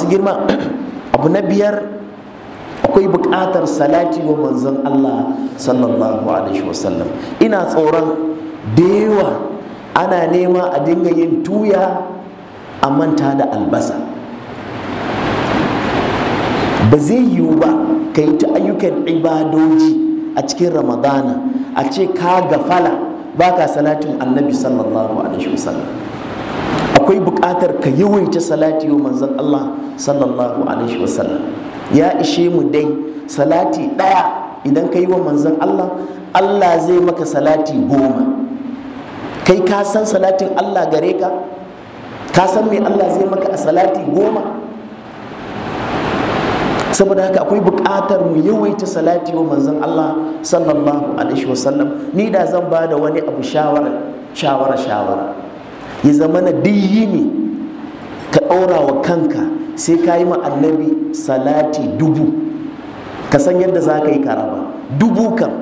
masu girma, abu na biyar, akwai buƙatar salati wa manzon Allah sallallahu alaihi wasallam. Ina tsoron da yawa ana nema a dinga yin tuya a manta da albasa. Ba zai yiwu ba ka yi ta ayyukan ibadoji a cikin ramadana a ce ka gafala ba ka salatin annabi sallallahu alaihi wasallam. Akwai buƙatar ka yawaita salati wa manzon Allah sallallahu alaihi wasallam. Ya ishe mu dai salati ɗaya idan ka yi wa manzon Allah, Allah zai maka salati 10. Kai ka san salatin Allah gare ka? Ka san me Allah zai maka a salati 10? Saboda haka akwai buƙatar mu yawaita salati wa manzon Allah sallallahu alaihi wasallam. Ni da zan ba da wani abu shawara ya zama na yini ka ɗaura wa kanka sai ka yi ma annabi salati 1000. Ka san yadda za ka yi karaba 1000 kan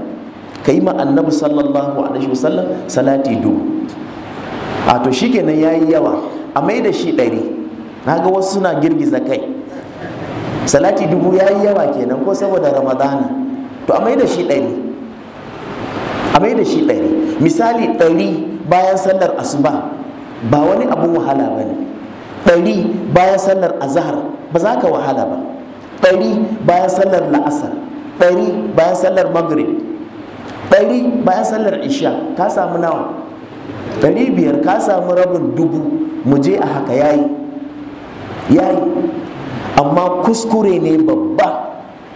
ka yi ma annabi sallallahu alaihi wasallam salati 1000. A to shikenan yayi yawa, a mai da shi 100. Na ga wasu suna girgiza kai, salati 1000 yayi yawa kenan ko saboda ramadana. To a mai da shi 100, a mai da shi 100. Misali 100 bayan sallar asuba ba wani abun wahala ba ne. 100 bayan sallar azhar ba za ka wahala ba. 100 bayan sallar la'asar, 100 bayan sallar maghrib, 100 bayan sallar isha, ka samu nawa? 500. Ka samu rabin 1000. mu je a haka yayi. Amma kuskure ne babba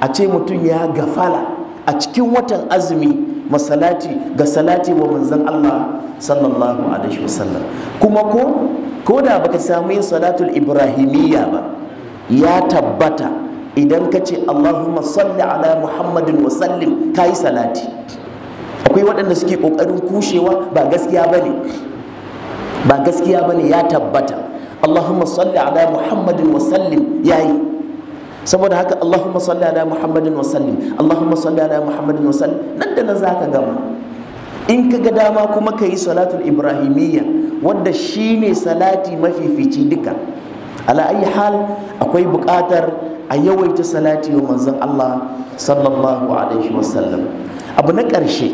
a ce mutum ya gafala a cikin watan azumi ga salati wa manzon Allah sallallahu alaihi wasallam. Kuma ko da baka samu yin salatul ibrahimiyya ba, ya tabbata idan ka ce Allahumma salli ala Muhammadin wa sallim, ka yi salati. Akwai waɗanda suke ƙoƙarin kushewa, ba gaskiya bane, ya tabbata Allahumma salli ala Muhammadin wa sallim yayi. Saboda haka Allahumma salli ala Muhammadin wa sallim, Allahumma salli ala Muhammadin wa sallim, nan da nan zaka gama. In ka ga dama kuma ka yi salatul ibrahimiyya wadda shine salati mafifici duka. Ala ayi hal, akwai buƙatar a yawaita salati wa manzon Allah sallallahu alaihi wasallam. Abu na ƙarshe